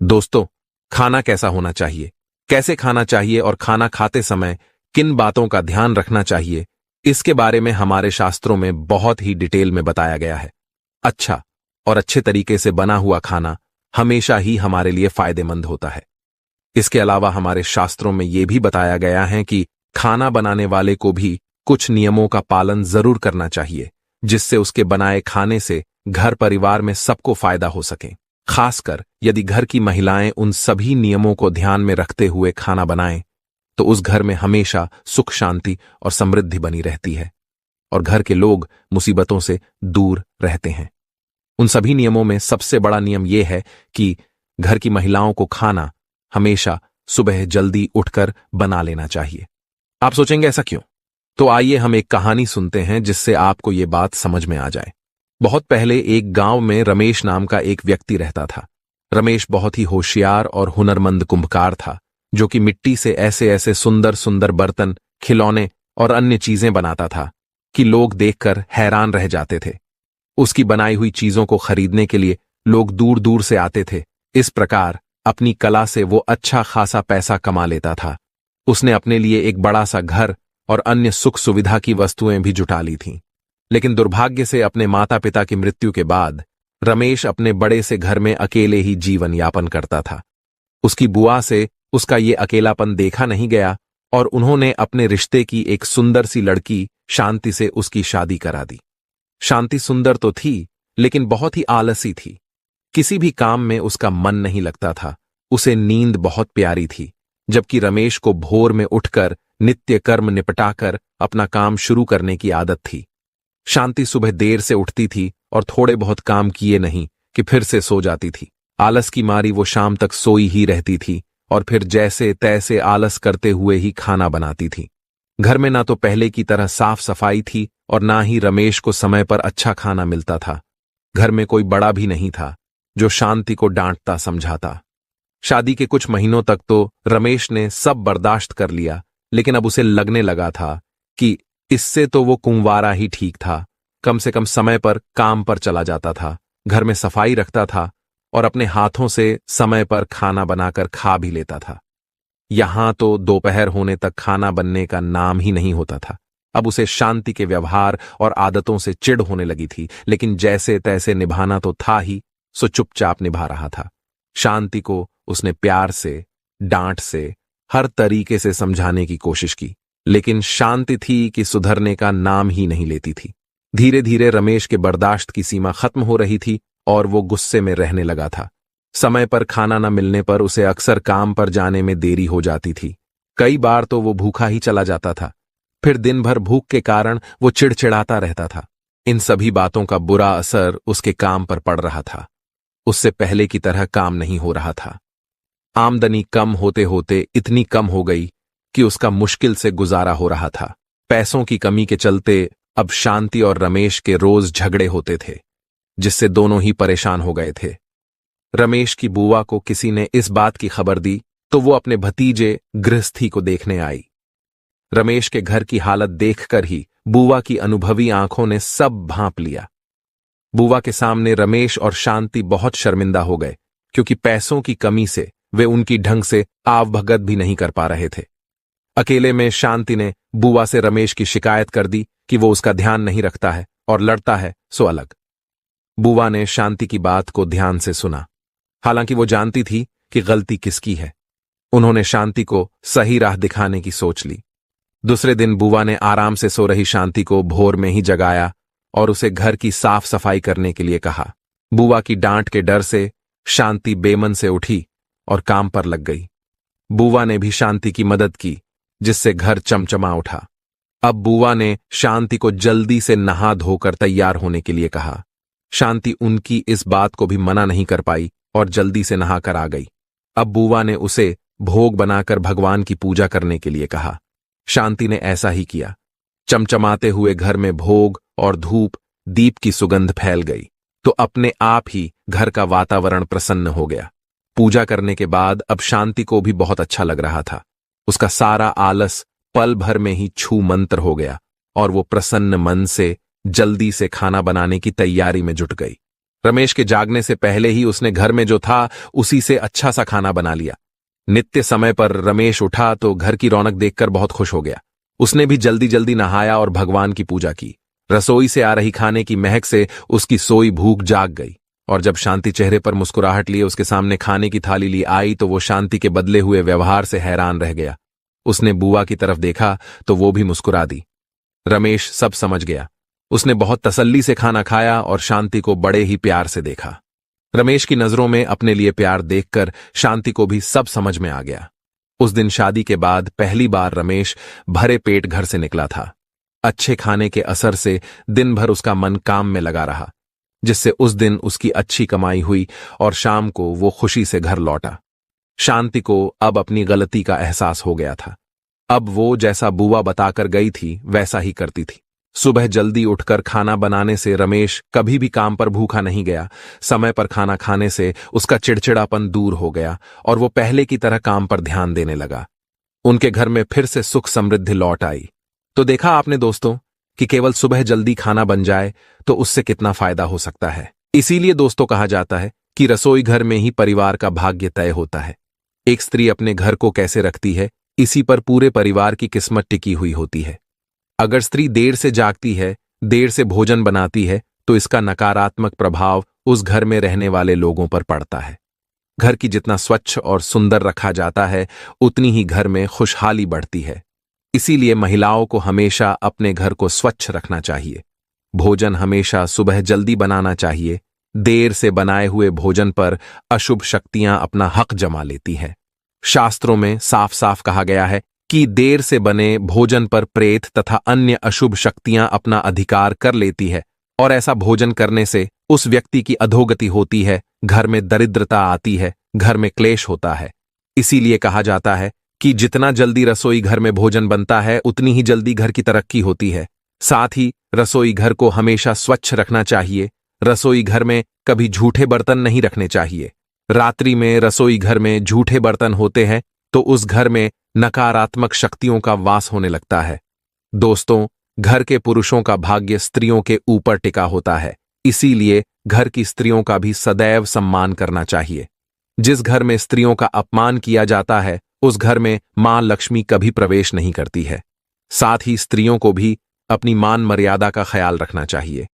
दोस्तों, खाना कैसा होना चाहिए, कैसे खाना चाहिए और खाना खाते समय किन बातों का ध्यान रखना चाहिए, इसके बारे में हमारे शास्त्रों में बहुत ही डिटेल में बताया गया है। अच्छा और अच्छे तरीके से बना हुआ खाना हमेशा ही हमारे लिए फायदेमंद होता है। इसके अलावा हमारे शास्त्रों में यह भी बताया गया है कि खाना बनाने वाले को भी कुछ नियमों का पालन जरूर करना चाहिए, जिससे उसके बनाए खाने से घर परिवार में सबको फायदा हो सके। खासकर यदि घर की महिलाएं उन सभी नियमों को ध्यान में रखते हुए खाना बनाएं, तो उस घर में हमेशा सुख शांति और समृद्धि बनी रहती है और घर के लोग मुसीबतों से दूर रहते हैं। उन सभी नियमों में सबसे बड़ा नियम यह है कि घर की महिलाओं को खाना हमेशा सुबह जल्दी उठकर बना लेना चाहिए। आप सोचेंगे ऐसा क्यों? तो आइए हम एक कहानी सुनते हैं जिससे आपको ये बात समझ में आ जाए। बहुत पहले एक गांव में रमेश नाम का एक व्यक्ति रहता था। रमेश बहुत ही होशियार और हुनरमंद कुंभकार था, जो कि मिट्टी से ऐसे ऐसे सुंदर सुंदर बर्तन, खिलौने और अन्य चीजें बनाता था कि लोग देखकर हैरान रह जाते थे। उसकी बनाई हुई चीजों को खरीदने के लिए लोग दूर दूर से आते थे। इस प्रकार अपनी कला से वो अच्छा खासा पैसा कमा लेता था। उसने अपने लिए एक बड़ा सा घर और अन्य सुख सुविधा की वस्तुएं भी जुटा ली थीं। लेकिन दुर्भाग्य से अपने माता पिता की मृत्यु के बाद रमेश अपने बड़े से घर में अकेले ही जीवन यापन करता था। उसकी बुआ से उसका ये अकेलापन देखा नहीं गया और उन्होंने अपने रिश्ते की एक सुंदर सी लड़की शांति से उसकी शादी करा दी। शांति सुंदर तो थी, लेकिन बहुत ही आलसी थी। किसी भी काम में उसका मन नहीं लगता था। उसे नींद बहुत प्यारी थी, जबकि रमेश को भोर में उठकर नित्य कर्म निपटाकर अपना काम शुरू करने की आदत थी। शांति सुबह देर से उठती थी और थोड़े बहुत काम किए नहीं कि फिर से सो जाती थी। आलस की मारी वो शाम तक सोई ही रहती थी और फिर जैसे तैसे आलस करते हुए ही खाना बनाती थी। घर में ना तो पहले की तरह साफ सफाई थी और ना ही रमेश को समय पर अच्छा खाना मिलता था। घर में कोई बड़ा भी नहीं था जो शांति को डांटता समझाता। शादी के कुछ महीनों तक तो रमेश ने सब बर्दाश्त कर लिया, लेकिन अब उसे लगने लगा था कि इससे तो वो कुंवारा ही ठीक था। कम से कम समय पर काम पर चला जाता था, घर में सफाई रखता था और अपने हाथों से समय पर खाना बनाकर खा भी लेता था। यहां तो दोपहर होने तक खाना बनने का नाम ही नहीं होता था। अब उसे शांति के व्यवहार और आदतों से चिढ़ होने लगी थी, लेकिन जैसे तैसे निभाना तो था ही, सो चुपचाप निभा रहा था। शांति को उसने प्यार से, डांट से, हर तरीके से समझाने की कोशिश की, लेकिन शांति थी कि सुधरने का नाम ही नहीं लेती थी। धीरे धीरे रमेश के बर्दाश्त की सीमा खत्म हो रही थी और वो गुस्से में रहने लगा था। समय पर खाना न मिलने पर उसे अक्सर काम पर जाने में देरी हो जाती थी। कई बार तो वो भूखा ही चला जाता था। फिर दिन भर भूख के कारण वो चिड़चिड़ाता रहता था। इन सभी बातों का बुरा असर उसके काम पर पड़ रहा था। उससे पहले की तरह काम नहीं हो रहा था। आमदनी कम होते होते इतनी कम हो गई कि उसका मुश्किल से गुजारा हो रहा था। पैसों की कमी के चलते अब शांति और रमेश के रोज झगड़े होते थे, जिससे दोनों ही परेशान हो गए थे। रमेश की बुआ को किसी ने इस बात की खबर दी तो वो अपने भतीजे गृहस्थी को देखने आई। रमेश के घर की हालत देखकर ही बुआ की अनुभवी आंखों ने सब भांप लिया। बुआ के सामने रमेश और शांति बहुत शर्मिंदा हो गए, क्योंकि पैसों की कमी से वे उनकी ढंग से आवभगत भी नहीं कर पा रहे थे। अकेले में शांति ने बुआ से रमेश की शिकायत कर दी कि वो उसका ध्यान नहीं रखता है और लड़ता है सो अलग। बुआ ने शांति की बात को ध्यान से सुना, हालांकि वो जानती थी कि गलती किसकी है। उन्होंने शांति को सही राह दिखाने की सोच ली। दूसरे दिन बुआ ने आराम से सो रही शांति को भोर में ही जगाया और उसे घर की साफ सफाई करने के लिए कहा। बुआ की डांट के डर से शांति बेमन से उठी और काम पर लग गई। बुआ ने भी शांति की मदद की, जिससे घर चमचमा उठा। अब बुआ ने शांति को जल्दी से नहा धोकर तैयार होने के लिए कहा। शांति उनकी इस बात को भी मना नहीं कर पाई और जल्दी से नहाकर आ गई। अब बुआ ने उसे भोग बनाकर भगवान की पूजा करने के लिए कहा। शांति ने ऐसा ही किया। चमचमाते हुए घर में भोग और धूप दीप की सुगंध फैल गई तो अपने आप ही घर का वातावरण प्रसन्न हो गया। पूजा करने के बाद अब शांति को भी बहुत अच्छा लग रहा था। उसका सारा आलस पल भर में ही छू मंत्र हो गया और वो प्रसन्न मन से जल्दी से खाना बनाने की तैयारी में जुट गई। रमेश के जागने से पहले ही उसने घर में जो था उसी से अच्छा सा खाना बना लिया। नित्य समय पर रमेश उठा तो घर की रौनक देखकर बहुत खुश हो गया। उसने भी जल्दी जल्दी नहाया और भगवान की पूजा की। रसोई से आ रही खाने की महक से उसकी सोई भूख जाग गई और जब शांति चेहरे पर मुस्कुराहट लिए उसके सामने खाने की थाली ली आई तो वो शांति के बदले हुए व्यवहार से हैरान रह गया। उसने बुआ की तरफ देखा तो वो भी मुस्कुरा दी। रमेश सब समझ गया। उसने बहुत तसल्ली से खाना खाया और शांति को बड़े ही प्यार से देखा। रमेश की नजरों में अपने लिए प्यार देखकर शांति को भी सब समझ में आ गया। उस दिन शादी के बाद पहली बार रमेश भरे पेट घर से निकला था। अच्छे खाने के असर से दिन भर उसका मन काम में लगा रहा, जिससे उस दिन उसकी अच्छी कमाई हुई और शाम को वो खुशी से घर लौटा। शांति को अब अपनी गलती का एहसास हो गया था। अब वो जैसा बुआ बताकर गई थी वैसा ही करती थी। सुबह जल्दी उठकर खाना बनाने से रमेश कभी भी काम पर भूखा नहीं गया। समय पर खाना खाने से उसका चिड़चिड़ापन दूर हो गया और वो पहले की तरह काम पर ध्यान देने लगा। उनके घर में फिर से सुख समृद्धि लौट आई। तो देखा आपने दोस्तों कि केवल सुबह जल्दी खाना बन जाए तो उससे कितना फायदा हो सकता है। इसीलिए दोस्तों कहा जाता है कि रसोई घर में ही परिवार का भाग्य तय होता है। एक स्त्री अपने घर को कैसे रखती है, इसी पर पूरे परिवार की किस्मत टिकी हुई होती है। अगर स्त्री देर से जागती है, देर से भोजन बनाती है, तो इसका नकारात्मक प्रभाव उस घर में रहने वाले लोगों पर पड़ता है। घर की जितना स्वच्छ और सुंदर रखा जाता है, उतनी ही घर में खुशहाली बढ़ती है। इसीलिए महिलाओं को हमेशा अपने घर को स्वच्छ रखना चाहिए। भोजन हमेशा सुबह जल्दी बनाना चाहिए। देर से बनाए हुए भोजन पर अशुभ शक्तियां अपना हक जमा लेती हैं। शास्त्रों में साफ साफ कहा गया है कि देर से बने भोजन पर प्रेत तथा अन्य अशुभ शक्तियां अपना अधिकार कर लेती है और ऐसा भोजन करने से उस व्यक्ति की अधोगति होती है, घर में दरिद्रता आती है, घर में क्लेश होता है। इसीलिए कहा जाता है कि जितना जल्दी रसोई घर में भोजन बनता है उतनी ही जल्दी घर की तरक्की होती है। साथ ही रसोई घर को हमेशा स्वच्छ रखना चाहिए। रसोई घर में कभी झूठे बर्तन नहीं रखने चाहिए। रात्रि में रसोई घर में झूठे बर्तन होते हैं तो उस घर में नकारात्मक शक्तियों का वास होने लगता है। दोस्तों, घर के पुरुषों का भाग्य स्त्रियों के ऊपर टिका होता है। इसीलिए घर की स्त्रियों का भी सदैव सम्मान करना चाहिए। जिस घर में स्त्रियों का अपमान किया जाता है उस घर में मां लक्ष्मी कभी प्रवेश नहीं करती है। साथ ही स्त्रियों को भी अपनी मान मर्यादा का ख्याल रखना चाहिए।